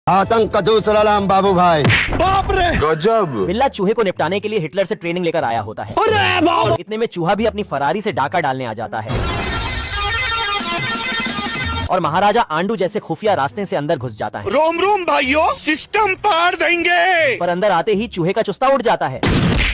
आतंक का दूसरा नाम बाबू भाई। बाप रे गजब। बिल्ला चूहे को निपटाने के लिए हिटलर से ट्रेनिंग लेकर आया होता है। और इतने में चूहा भी अपनी फरारी से डाका डालने आ जाता है और महाराजा आंडू जैसे खुफिया रास्ते से अंदर घुस जाता है। रोम रोम भाइयों, सिस्टम पार देंगे। पर अंदर आते ही चूहे का चुस्ता उड़ जाता है।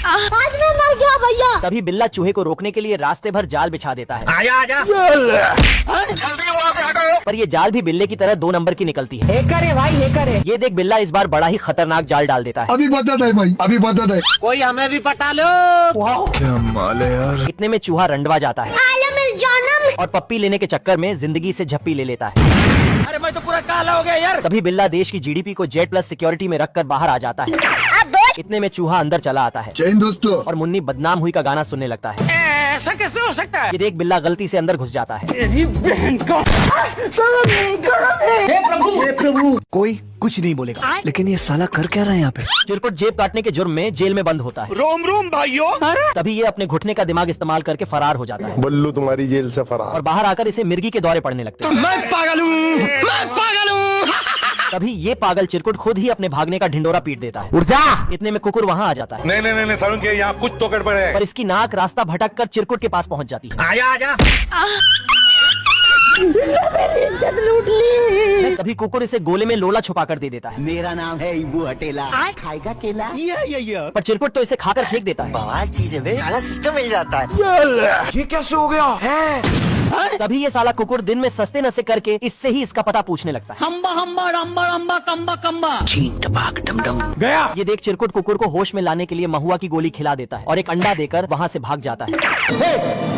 आज मैं मर गया भैया। तभी बिल्ला चूहे को रोकने के लिए रास्ते भर जाल बिछा देता है। आजा आजा। जल्दी वहाँ से हटो। पर ये जाल भी बिल्ले की तरह 2 नंबर की निकलती है। हेकर है भाई, हेकर है। ये देख बिल्ला इस बार बड़ा ही खतरनाक जाल डाल देता है। अभी बता है भाई, अभी बता है। कोई हमें भी पटा लो। क्या माल है यार। इतने में चूहा रंडवा जाता है आलम जानम। और पप्पी लेने के चक्कर में जिंदगी से झप्पी ले लेता है। अरे मैं तो पूरा काला हो गया यार। तभी बिल्ला देश की जीडीपी को जेड प्लस सिक्योरिटी में रखकर बाहर आ जाता है। इतने में चूहा अंदर चला आता है जैन दोस्तों। और मुन्नी बदनाम हुई का गाना सुनने लगता है। ऐसा कैसे हो सकता है? ये देख बिल्ला गलती से अंदर घुस जाता है। तेरी बहन का। हे प्रभु। कोई कुछ नहीं बोलेगा, लेकिन ये साला कर क्या रहा है यहाँ पे। चिरकुट जेब काटने के जुर्म में जेल में बंद होता है। रोम रोम भाइयों। तभी ये अपने घुटने का दिमाग इस्तेमाल करके फरार हो जाता है बल्लू तुम्हारी जेल से फरार। और बाहर आकर इसे मिर्गी के दौरे पड़ने लगते हैं। मैं पागल हूँ। तभी ये पागल चिरकुट खुद ही अपने भागने का ढिंडोरा पीट देता है। इतने में कुकुर वहाँ आ जाता है। नहीं सारुण के यहाँ कुछ तो गड़बड़ है। पर इसकी नाक रास्ता भटक कर चिरकुट के पास पहुँच जाती है। आजा आजा। तभी कुकुर इसे गोले में लोला छुपा कर दे देता है। मेरा नाम है इबू हटेला, खाएगा केला। पर चिरकुट तो इसे खाकर फेंक देता है। बवाल चीज है बे, साला सिस्टम मिल जाता है। ये कैसे हो गया है? तभी ये साला कुकुर दिन में सस्ते नशे करके इससे ही इसका पता पूछने लगता है। हम्बा हम्बा रम्बा रम्बा कम्बा कम्बा। चीन टपाक डम डम। गया। ये देख चिरकुट कुकुर को होश में लाने के लिए महुआ की गोली खिला देता है और एक अंडा देकर वहाँ से भाग जाता है।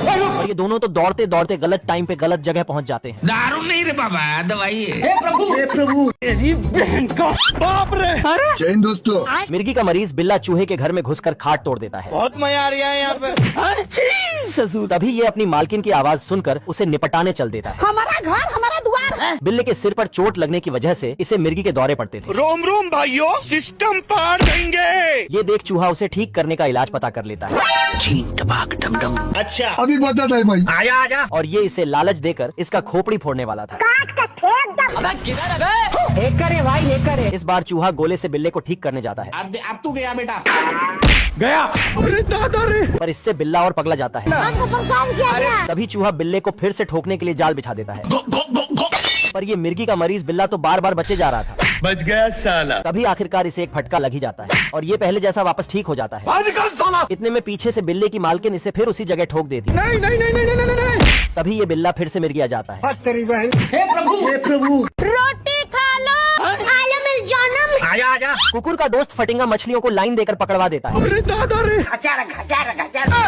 और ये दोनों तो दौड़ते दौड़ते गलत टाइम पे गलत जगह पहुँच जाते हैं। दारू नहीं रे बाबा, दवाई है। हे प्रभु। तेरी बहन का। बाप रे। जैन दोस्तों। मिर्गी का मरीज बिल्ला चूहे के घर में घुसकर खाट तोड़ देता है। बहुत मजा आ रहा है यहाँ पे। तभी ये अपनी मालकिन की आवाज सुनकर उसे निपटाने चल देता है। हमारा घर, हमारा द्वार। बिल्ले के सिर पर चोट लगने की वजह से इसे मिर्गी के दौरे पड़ते थे। रोम रोम भाइयों, सिस्टम पार देंगे। ये देख चूहा उसे ठीक करने का इलाज पता कर लेता है। चीन टपाक डम डम। अच्छा। अभी बता है भाई। आजा आजा। और ये इसे लालच देकर इसका खोपड़ी फोड़ने वाला था। हेकर है भाई, हेकर है। इस बार चूहा गोले से बिल्ले को ठीक करने जाता है। अब तू गया बेटा। गया। अरे दादा रे। पर इससे बिल्ला और पगला जाता है। हमको परेशान किया गया। तभी चूहा बिल्ले को फिर से ठोकने के लिए जाल बिछा देता है। पर ये मिर्गी का मरीज बिल्ला तो बार बार बचे जा रहा था। बच गया साला। तभी आखिरकार इसे एक फटका लग ही जाता है और ये पहले जैसा वापस ठीक हो जाता है। इतने में पीछे से बिल्ले की मालकिन इसे फिर उसी जगह ठोक देती है। नहीं। तभी ये बिल्ला फिर से मिर्गी आ जाता है। हे प्रभु। रोटी खा लो। आलम जानम। आजा आजा। कुकुर का दोस्त फटिंगा मछलियों को लाइन देकर पकड़वा देता है अरे दादा रे।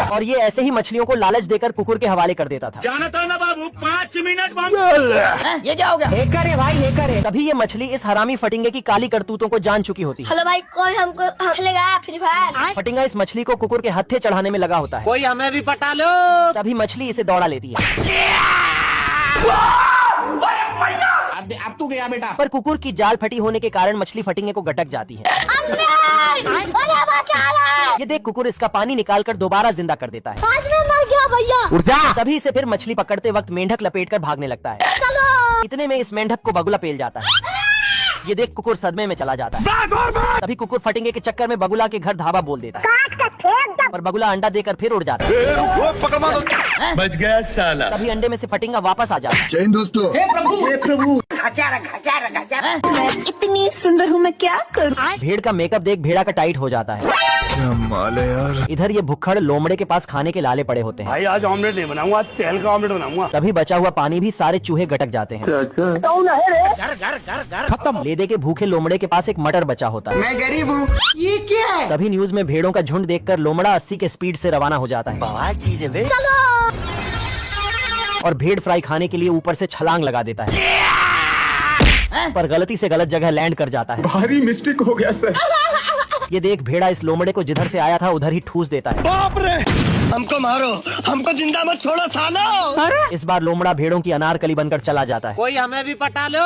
और ये ऐसे ही मछलियों को लालच देकर कुकुर के हवाले कर देता था। जाना था ना बाबू, 5 मिनट बाद। ये क्या हो गया? हेकर है भाई, हेकर है। तभी ये मछली इस हरामी फटिंगे की काली करतूतों को जान चुकी होती है। हेलो भाई, कोई हमको खेलेगा फ्री फायर? फटिंगा इस मछली को कुकुर के हत्थे चढ़ाने में लगा होता है। कोई हमें भी पटा लो। तभी मछली इसे दौड़ा लेती है। अब तू गया बेटा। पर कुकुर की जाल फटी होने के कारण मछली फटिंगे को गटक जाती है। ये देख कुकुर इसका पानी निकालकर दोबारा जिंदा कर देता है। आज मैं मर गया भैया। तभी इसे फिर मछली पकड़ते वक्त मेंढक लपेटकर भागने लगता है। चलो। इतने में इस मेंढक को बगुला पेल जाता है। ये देख कुकुर सदमे में चला जाता है। तभी कुकुर फटिंगे के चक्कर में बगुला के घर धावा बोल देता है। पर बगुला अंडा देकर फिर उड़ जाता है। बच गया साला। तभी अंडे में से फटिंगा वापस आ जाता है। जैन दोस्तों। हे प्रभु। मैं इतनी सुंदर हूँ, मैं क्या करूँ? भेड़ का मेकअप देख भेड़ा का टाइट हो जाता है। क्या माल है यार। इधर ये भुक्खड़ लोमड़े के पास खाने के लाले पड़े होते हैं। भाई आज ऑमलेट नहीं बनाऊंगा, तेल का ऑमलेट बनाऊंगा। तभी बचा हुआ पानी भी सारे चूहे गटक जाते हैं। घर। खत्म। ले दे के भूखे लोमड़े के पास एक मटर बचा होता है। मैं गरीब हूँ। ये क्या है? तभी न्यूज में भेड़ों का झुंड देखकर लोमड़ा 80 के स्पीड से रवाना हो जाता है बवाल चीज है बे। और भेड़ फ्राई खाने के लिए ऊपर से छलांग लगा देता है। पर गलती से गलत जगह लैंड कर जाता है। भारी मिस्टेक हो गया सर। ये देख भेड़ा इस लोमड़े को जिधर से आया था उधर ही ठूस देता है। बाप रे। हमको मारो, हमको जिंदा मत छोड़ो सालो। इस बार लोमड़ा भेड़ों की अनारकली बनकर चला जाता है। कोई हमें भी पटा लो।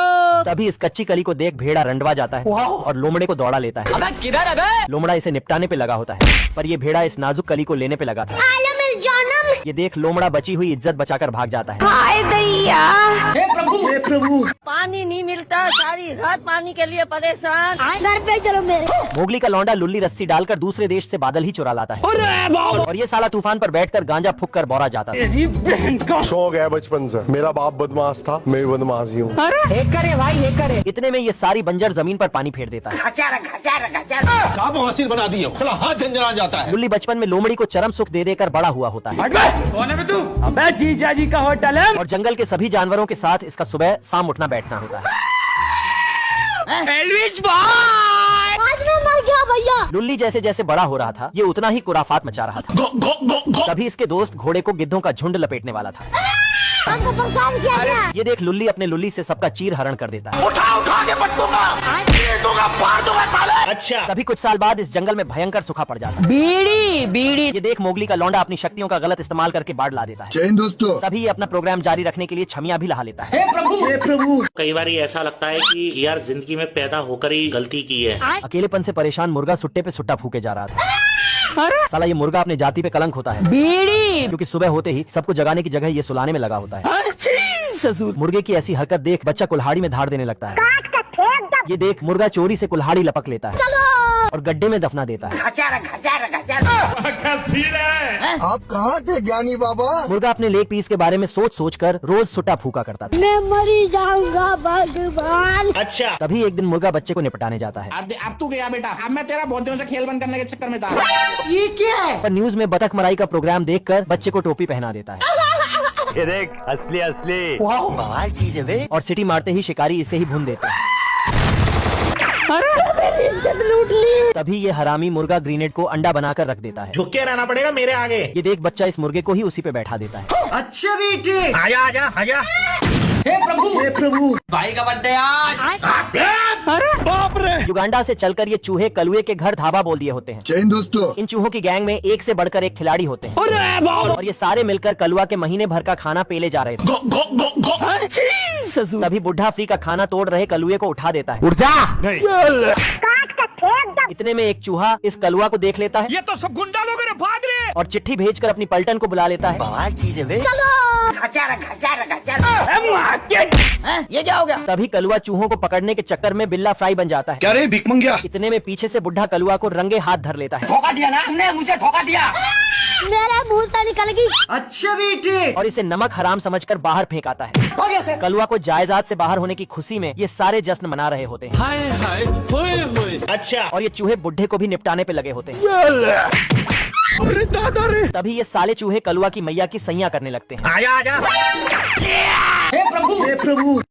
तभी इस कच्ची कली को देख भेड़ा रंडवा जाता है और लोमड़े को दौड़ा लेता है। किधर है बे? लोमड़ा इसे निपटाने पे लगा होता है, पर ये भेड़ा इस नाजुक कली को लेने पे लगा था। आलम जानम। ये देख लोमड़ा बची हुई इज्जत बचाकर भाग जाता है। हाय दैया। हे पानी नहीं मिलता, सारी रात पानी के लिए परेशान। घर पे चलो मेरे। मोगली का लौंडा लुल्ली रस्सी डालकर दूसरे देश से बादल ही चुरा लाता है और ये साला तूफान पर बैठकर गांजा फूक कर बौरा जाता है। शौक है बचपन से, मेरा बाप बदमाश था, मैं भी बदमाश ही हूँ। इतने में ये सारी बंजर जमीन पर पानी फेर देता है। क्या बवासीर बना दिए हो? साला हाथ झंझना जाता है। लुल्ली बचपन में लोमड़ी को चरम सुख दे देकर बड़ा हुआ होता है कौन है बे तू? अबे जीजा जी का होटल है। और जंगल के सभी जानवरों के साथ इसका सुबह शाम उठना बैठना होता है। एल्विस भाई। आज मैं मर गया भैया। लुल्ली जैसे जैसे बड़ा हो रहा था ये उतना ही कुराफात मचा रहा था। तभी इसके दोस्त घोड़े को गिद्धों का झुंड लपेटने वाला था। हमको परेशान किया गया। ये देख लुल्ली अपने लुल्ली से सबका चीर हरण कर देता है। उठा के पटूंगा, दूंगा, फाड़ दूंगा साले। अच्छा। तभी कुछ साल बाद इस जंगल में भयंकर सूखा पड़ जाता है। बीड़ी ये देख मोगली का लौंडा अपनी शक्तियों का गलत इस्तेमाल करके बाढ़ ला देता है। जय हिंद दोस्तों। तभी ये अपना प्रोग्राम जारी रखने के लिए छमिया भी लहा लेता है। कई बार ये ऐसा लगता है कि यार जिंदगी में पैदा होकर ही गलती की है। अकेलेपन से परेशान मुर्गा सुट्टे पे सुट्टा फूके जा रहा था। साला ये मुर्गा अपने जाति पे कलंक होता है क्योंकि सुबह होते ही सबको जगाने की जगह ये सुलाने में लगा होता है। मुर्गे की ऐसी हरकत देख बच्चा कुल्हाड़ी में धार देने लगता है। ये देख मुर्गा चोरी से कुल्हाड़ी लपक लेता है और गड्ढे में दफना देता है। आप कहाँ थे ज्ञानी बाबा? मुर्गा अपने लेग पीस के बारे में सोच सोच कर रोज सुट्टा फूका करता था। मैं मरी जाऊंगा भगवान। अच्छा तभी एक दिन मुर्गा बच्चे को निपटाने जाता है। अब तू गया बेटा, अब मैं तेरा बहुत दिनों से खेल बंद करने के चक्कर में था। ये क्या है? पर न्यूज में बतख मराई का प्रोग्राम देखकर बच्चे को टोपी पहना देता है ये देख असली असली। बवाल चीज है बे। और सिटी मारते ही शिकारी इसे ही भून देता है। तभी ये हरामी मुर्गा ग्रेनेड को अंडा बनाकर रख देता है। झुक के रहना पड़ेगा मेरे आगे। ये देख बच्चा इस मुर्गे को ही उसी पे बैठा देता है। अच्छा बेटे। आजा आजा आजा। भाई का बर्थडे आज। बाप रे। युगांडा से चलकर ये चूहे कलुए के घर धाबा बोल दिए होते हैं। जय हिंद दोस्तों। इन चूहों की गैंग में एक से बढ़कर एक खिलाड़ी होते हैं और ये सारे मिलकर कलुआ के महीने भर का खाना पेले जा रहे थे। तभी बुढ़ा फ्री का खाना तोड़ रहे कलुए को उठा देता है। उठ जा। इतने में एक चूहा इस कलुआ को देख लेता है ये तो सब गुंडा लोग हैं, भाग रहे। और चिट्ठी भेजकर अपनी पलटन को बुला लेता है। बवाल चीज है बे। ये क्या हो गया? तभी कलुआ चूहों को पकड़ने के चक्कर में बिल्ला फ्राई बन जाता है। क्या रे भिख मंगिया? इतने में पीछे से बुढ़ा कलुआ को रंगे हाथ धर लेता है धोखा दिया ना तुमने, मुझे धोखा दिया। मेरे मुंह से निकल गई। अच्छा बेटे। और इसे नमक हराम समझकर बाहर फेंक आता है। कलुआ को जायदाद से बाहर होने की खुशी में ये सारे जश्न मना रहे होते हैं। हाय हाय होए होए। अच्छा और ये चूहे बुढ़े को भी निपटाने पे लगे होते हैं। अरे दादा रे। तभी ये साले चूहे कलुआ की मैया की सैया करने लगते हैं। आजा आजा। हे प्रभु।